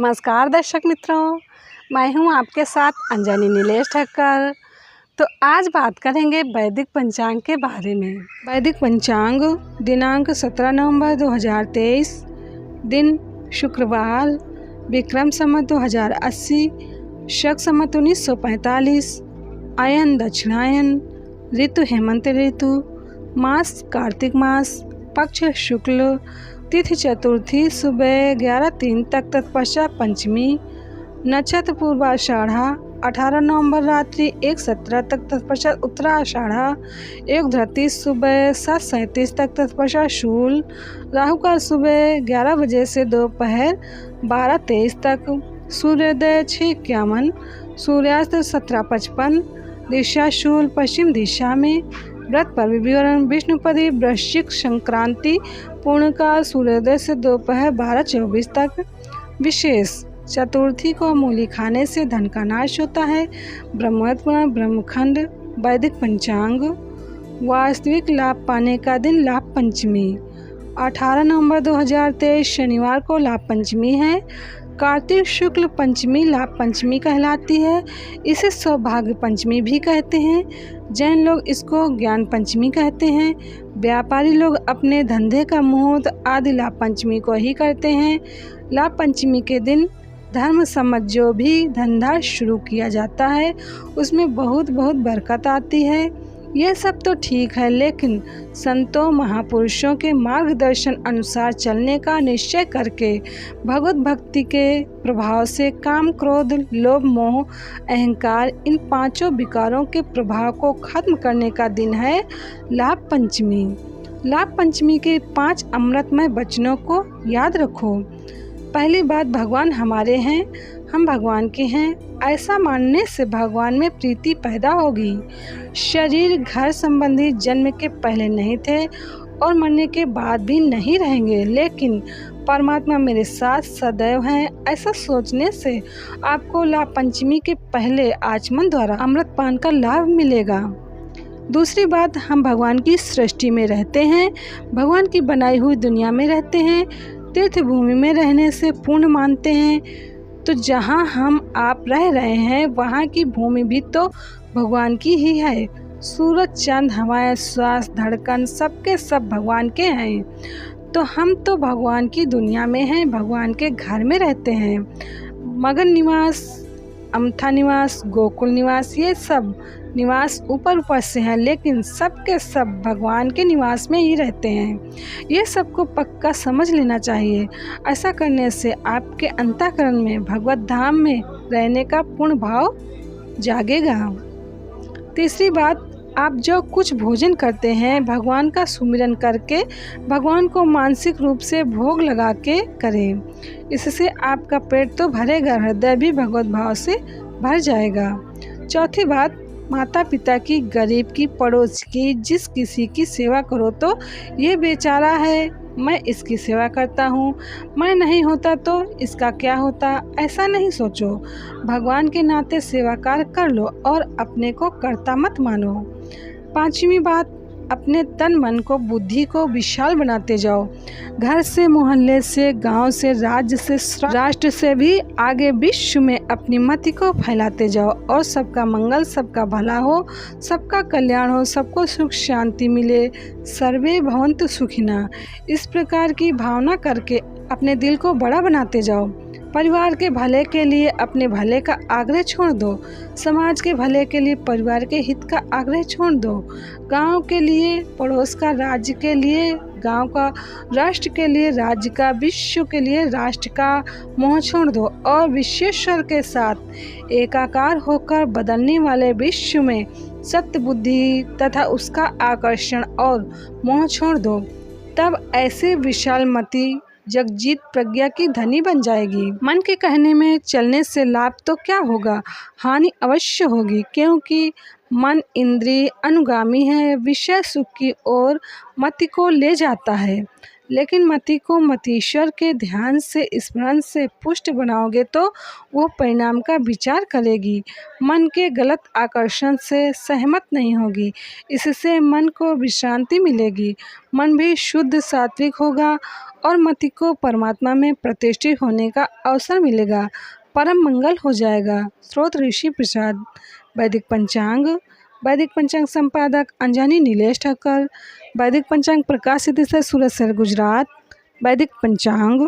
नमस्कार दर्शक मित्रों, मैं हूं आपके साथ अंजनी नीलेश ठक्कर। तो आज बात करेंगे वैदिक पंचांग के बारे में। वैदिक पंचांग दिनांक 17 नवंबर 2023, दिन शुक्रवार, विक्रम संवत 2080, शक संवत 1945, अयन दक्षिणायन, ऋतु हेमंत ऋतु, मास कार्तिक मास, पक्ष शुक्ल, तिथि चतुर्थी सुबह 11:03 तक, तत्पश्चात पंचमी, नक्षत्र पूर्वाषाढ़ा 18 नवंबर रात्रि 1:17 तक, तत्पश्चात उत्तराषाढ़ा, एक धरती सुबह 7:37 तक, तत्पश्चात शूल, राहु काल सुबह 11 बजे से दोपहर 12:23 तक, सूर्योदय 6:51, सूर्यास्त 17:55, दिशा शूल पश्चिम दिशा में। व्रत पर विवरण: विष्णुपदी वृश्चिक संक्रांति पूर्णकाल सूर्योदय से दोपहर 12:24 तक। विशेष: चतुर्थी को मूली खाने से धन का नाश होता है। ब्रह्मोत्तर ब्रह्मखंड वैदिक पंचांग। वास्तविक लाभ पाने का दिन लाभ पंचमी 18 नवंबर 2023 शनिवार को लाभ पंचमी है। कार्तिक शुक्ल पंचमी लाभ पंचमी कहलाती है। इसे सौभाग्य पंचमी भी कहते हैं। जैन लोग इसको ज्ञान पंचमी कहते हैं। व्यापारी लोग अपने धंधे का मुहूर्त आदि लाभ पंचमी को ही करते हैं। लाभ पंचमी के दिन धर्म सम्मत जो भी धंधा शुरू किया जाता है उसमें बहुत बरकत आती है। यह सब तो ठीक है, लेकिन संतों महापुरुषों के मार्गदर्शन अनुसार चलने का निश्चय करके भगवत भक्ति के प्रभाव से काम, क्रोध, लोभ, मोह, अहंकार इन पांचों विकारों के प्रभाव को खत्म करने का दिन है लाभ पंचमी। लाभ पंचमी के 5 अमृतमय वचनों को याद रखो। पहली बात, भगवान हमारे हैं, हम भगवान के हैं, ऐसा मानने से भगवान में प्रीति पैदा होगी। शरीर घर संबंधी जन्म के पहले नहीं थे और मरने के बाद भी नहीं रहेंगे, लेकिन परमात्मा मेरे साथ सदैव हैं, ऐसा सोचने से आपको लाभ पंचमी के पहले आचमन द्वारा अमृत पान का लाभ मिलेगा। दूसरी बात, हम भगवान की सृष्टि में रहते हैं, भगवान की बनाई हुई दुनिया में रहते हैं। तीर्थ भूमि में रहने से पुण्य मानते हैं, तो जहाँ हम आप रह रहे हैं वहाँ की भूमि भी तो भगवान की ही है। सूरज, चांद, हवाएं, श्वास, धड़कन सबके सब भगवान के हैं। तो हम तो भगवान की दुनिया में हैं, भगवान के घर में रहते हैं। मगन निवास, अमथा निवास, गोकुल निवास, ये सब निवास ऊपर से हैं, लेकिन सबके सब भगवान के निवास में ही रहते हैं। ये सबको पक्का समझ लेना चाहिए। ऐसा करने से आपके अंतःकरण में भगवत धाम में रहने का पूर्ण भाव जागेगा। तीसरी बात, आप जो कुछ भोजन करते हैं भगवान का सुमिरन करके, भगवान को मानसिक रूप से भोग लगा के करें। इससे आपका पेट तो भरेगा, हृदय भी भगवत भाव से भर जाएगा। चौथी बात, माता पिता की, गरीब की, पड़ोस की, जिस किसी की सेवा करो तो ये बेचारा है, मैं इसकी सेवा करता हूँ, मैं नहीं होता तो इसका क्या होता, ऐसा नहीं सोचो। भगवान के नाते सेवा कार्य कर लो और अपने को कर्ता मत मानो। पांचवी बात, अपने तन मन को, बुद्धि को विशाल बनाते जाओ। घर से, मोहल्ले से, गांव से, राज्य से, राष्ट्र से भी आगे विश्व में अपनी मति को फैलाते जाओ और सबका मंगल, सबका भला हो, सबका कल्याण हो, सबको सुख शांति मिले। सर्वे भवन्तु सुखिनः, इस प्रकार की भावना करके अपने दिल को बड़ा बनाते जाओ। परिवार के भले के लिए अपने भले का आग्रह छोड़ दो। समाज के भले के लिए परिवार के हित का आग्रह छोड़ दो। गांव के लिए, पड़ोस का, राज्य के लिए, गांव का, राष्ट्र के लिए, राज्य का, विश्व के लिए, राष्ट्र का मोह छोड़ दो और विश्वेश्वर के साथ एकाकार होकर बदलने वाले विश्व में सत्य बुद्धि तथा उसका आकर्षण और मोह छोड़ दो। तब ऐसे विशाल मति जगजीत प्रज्ञा की धनी बन जाएगी। मन के कहने में चलने से लाभ तो क्या होगा, हानि अवश्य होगी, क्योंकि मन इंद्रिय अनुगामी है, विषय सुख की ओर मति को ले जाता है। लेकिन मति को मतीश्वर के ध्यान से स्मरण से पुष्ट बनाओगे तो वो परिणाम का विचार करेगी, मन के गलत आकर्षण से सहमत नहीं होगी। इससे मन को विश्रांति मिलेगी, मन भी शुद्ध सात्विक होगा और मति को परमात्मा में प्रतिष्ठित होने का अवसर मिलेगा, परम मंगल हो जाएगा। स्रोत ऋषि प्रसाद। वैदिक पंचांग संपादक अंजनी नीलेश ठक्कर। वैदिक पंचांग प्रकाशित से सूरत शहर गुजरात। वैदिक पंचांग।